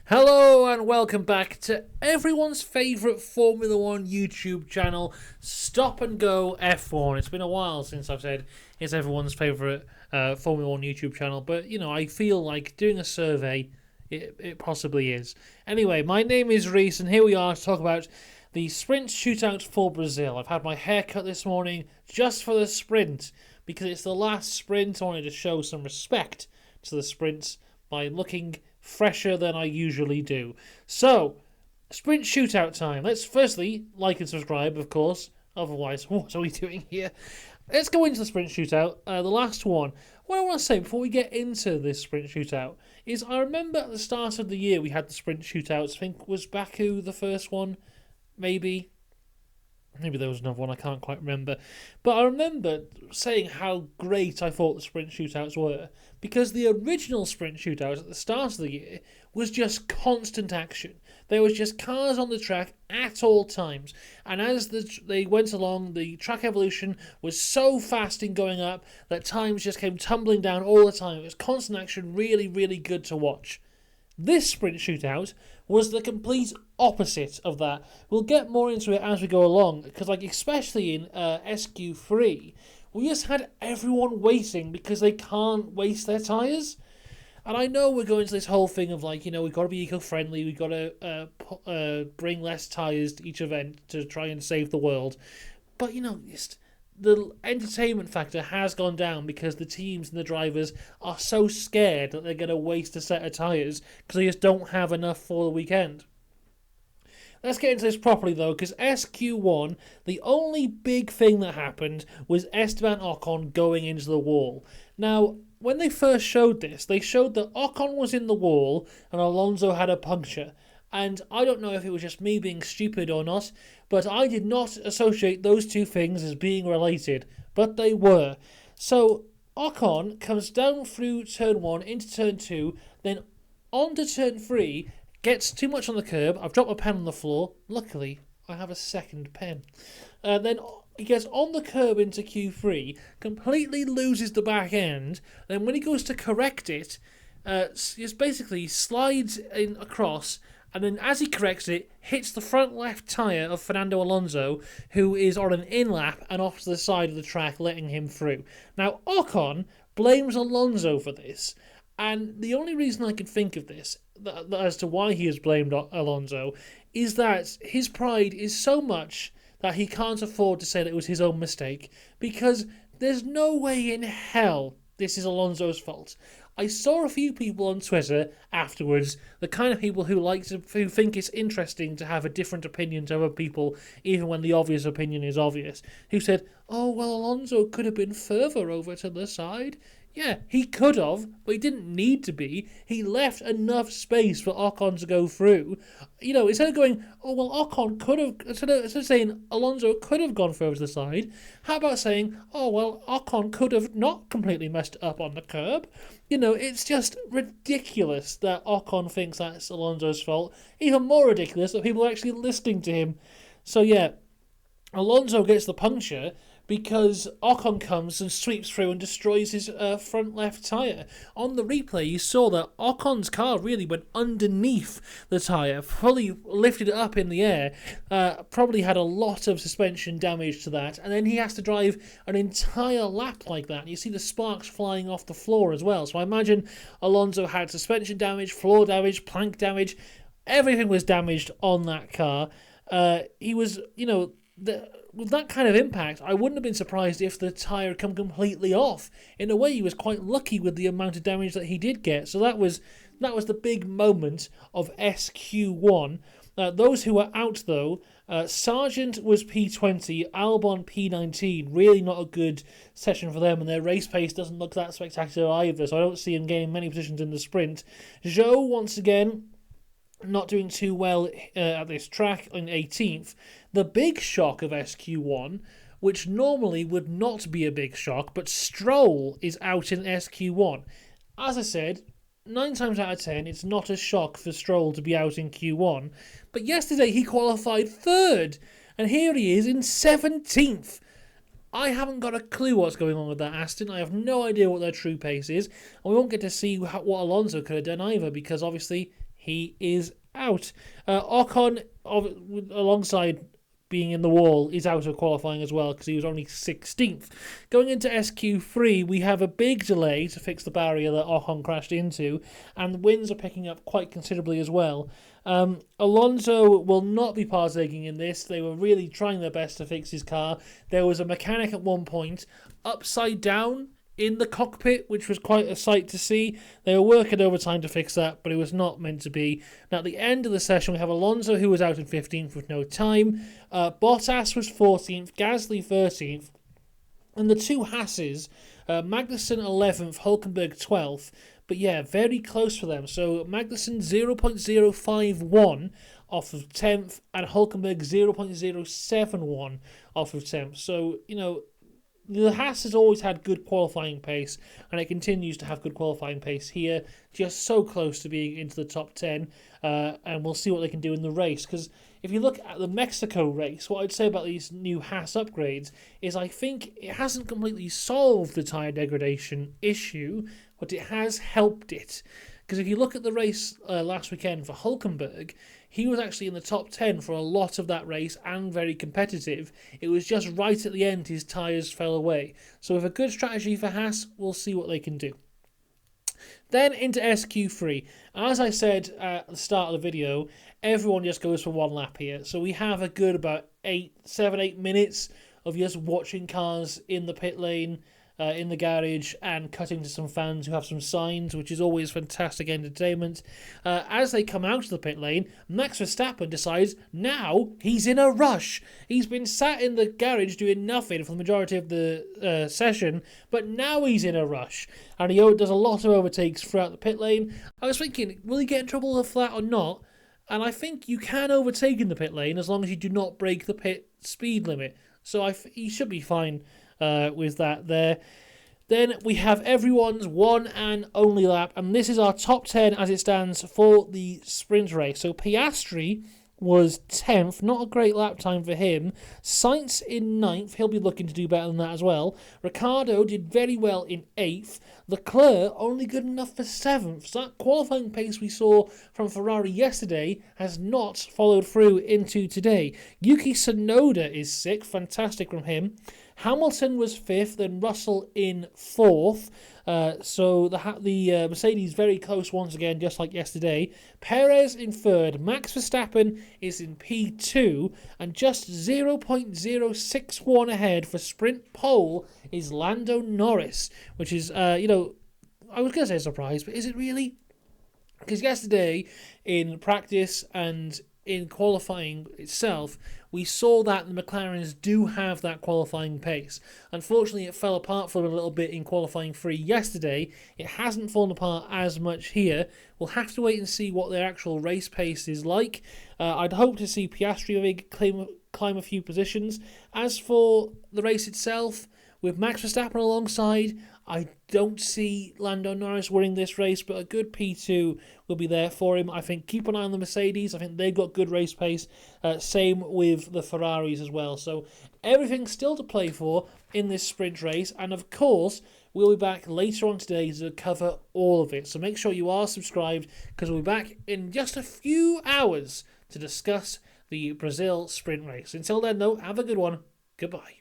Hello and welcome back to everyone's favourite Formula 1 YouTube channel, Stop and Go F1. It's been a while since I've said it's everyone's favourite Formula 1 YouTube channel, but I feel like doing a survey, it possibly is. Anyway, my name is Reese and here we are to talk about the Sprint Shootout for Brazil. I've had my hair cut this morning just for the sprint because it's the last sprint. I wanted to show some respect to the sprints by looking fresher than I usually do. So, Sprint Shootout Time. Let's firstly like and subscribe, of course. Otherwise, what are we doing here? Let's go into the Sprint Shootout, the last one. What I want to say before we get into this Sprint Shootout is I remember at the start of the year we had the Sprint Shootouts. I think was Baku the first one, maybe. Maybe there was another one, I can't quite remember. But I remember saying how great I thought the Sprint Shootouts were, because the original Sprint Shootouts at the start of the year was just constant action. There was just cars on the track at all times. And as they went along, the track evolution was so fast in going up that times just came tumbling down all the time. It was constant action, really, really good to watch. This Sprint Shootout was the complete opposite of that. We'll get more into it as we go along, because especially in SQ3, we just had everyone waiting because they can't waste their tyres. And I know we're going to this whole thing of we've got to be eco-friendly, we've got to bring less tyres to each event to try and save the world. But, the entertainment factor has gone down because the teams and the drivers are so scared that they're going to waste a set of tyres because they just don't have enough for the weekend. Let's get into this properly though, because SQ1, the only big thing that happened was Esteban Ocon going into the wall. Now, when they first showed this, they showed that Ocon was in the wall and Alonso had a puncture. And I don't know if it was just me being stupid or not, but I did not associate those two things as being related, but they were. So Ocon comes down through turn 1 into turn 2, then onto turn 3, gets too much on the curb. I've dropped my pen on the floor. Luckily, I have a second pen. Then he gets on the curb into Q3, completely loses the back end. Then when he goes to correct it, just basically slides in across, and then as he corrects it, hits the front left tyre of Fernando Alonso, who is on an in-lap and off to the side of the track, letting him through. Now, Ocon blames Alonso for this, and the only reason I can think of this, as to why he has blamed Alonso, is that his pride is so much that he can't afford to say that it was his own mistake, because there's no way in hell this is Alonso's fault. I saw a few people on Twitter afterwards, the kind of people who think it's interesting to have a different opinion to other people, even when the obvious opinion is obvious, who said, oh, well, Alonso could have been further over to the side. Yeah, he could have, but he didn't need to be. He left enough space for Ocon to go through. Instead of going, oh, well, Ocon could have, instead of saying Alonso could have gone further to the side, how about saying, oh, well, Ocon could have not completely messed up on the curb? It's just ridiculous that Ocon thinks that's Alonso's fault. Even more ridiculous that people are actually listening to him. So, yeah, Alonso gets the puncture because Ocon comes and sweeps through and destroys his front left tyre. On the replay, you saw that Ocon's car really went underneath the tyre, fully lifted it up in the air, probably had a lot of suspension damage to that, and then he has to drive an entire lap like that. You see the sparks flying off the floor as well. So I imagine Alonso had suspension damage, floor damage, plank damage. Everything was damaged on that car. He was, with that kind of impact, I wouldn't have been surprised if the tyre had come completely off. In a way, he was quite lucky with the amount of damage that he did get. So that was the big moment of SQ1. Those who were out, though, Sargent was P20, Albon P19. Really not a good session for them, and their race pace doesn't look that spectacular either, so I don't see him gaining many positions in the sprint. Zhou, once again, not doing too well at this track in 18th. The big shock of SQ1, which normally would not be a big shock, but Stroll is out in SQ1. As I said, 9 times out of 10, it's not a shock for Stroll to be out in Q1. But yesterday he qualified 3rd, and here he is in 17th. I haven't got a clue what's going on with that Aston. I have no idea what their true pace is, and we won't get to see what Alonso could have done either, because obviously he is out. Ocon, alongside being in the wall, is out of qualifying as well because he was only 16th. Going into SQ3, we have a big delay to fix the barrier that Ocon crashed into, and the winds are picking up quite considerably as well. Alonso will not be partaking in this. They were really trying their best to fix his car. There was a mechanic at one point upside down in the cockpit, which was quite a sight to see. They were working overtime to fix that, but it was not meant to be. Now, at the end of the session, we have Alonso, who was out in 15th with no time. Bottas was 14th, Gasly 13th. And the two Hasses, Magnussen 11th, Hülkenberg 12th. But yeah, very close for them. So Magnussen 0.051 off of 10th, and Hülkenberg 0.071 off of 10th. So, the Haas has always had good qualifying pace, and it continues to have good qualifying pace here, just so close to being into the top 10, and we'll see what they can do in the race. Because if you look at the Mexico race, what I'd say about these new Haas upgrades is I think it hasn't completely solved the tyre degradation issue, but it has helped it. Because if you look at the race last weekend for Hülkenberg, he was actually in the top 10 for a lot of that race and very competitive. It was just right at the end his tyres fell away. So with a good strategy for Haas, we'll see what they can do. Then into SQ3. As I said at the start of the video, everyone just goes for one lap here. So we have a good about 7-8 minutes of just watching cars in the pit lane, in the garage, and cutting to some fans who have some signs, which is always fantastic entertainment. As they come out of the pit lane, Max Verstappen decides now he's in a rush. He's been sat in the garage doing nothing for the majority of the session, but now he's in a rush. And he does a lot of overtakes throughout the pit lane. I was thinking, will he get in trouble with that or not? And I think you can overtake in the pit lane as long as you do not break the pit speed limit. So he should be fine with that there. Then we have everyone's one and only lap, and this is our top 10 as it stands for the sprint race. So Piastri was 10th, not a great lap time for him. Sainz in 9th, he'll be looking to do better than that as well. Ricciardo did very well in 8th. Leclerc only good enough for 7th. So that qualifying pace we saw from Ferrari yesterday has not followed through into today. Yuki Tsunoda is 6th, fantastic from him. Hamilton was 5th, then Russell in 4th. So the Mercedes very close once again, just like yesterday. Perez in 3rd. Max Verstappen is in P2. And just 0.061 ahead for sprint pole is Lando Norris. Which is, I was going to say a surprise, but is it really? Because yesterday in practice and in qualifying itself, we saw that the McLarens do have that qualifying pace. Unfortunately, it fell apart for them a little bit in qualifying 3 yesterday. It hasn't fallen apart as much here. We'll have to wait and see what their actual race pace is like. I'd hope to see Piastri maybe climb a few positions. As for the race itself, with Max Verstappen alongside, I don't see Lando Norris winning this race, but a good P2 will be there for him. I think keep an eye on the Mercedes. I think they've got good race pace. Same with the Ferraris as well. So everything's still to play for in this sprint race. And of course, we'll be back later on today to cover all of it. So make sure you are subscribed, because we'll be back in just a few hours to discuss the Brazil sprint race. Until then, though, have a good one. Goodbye.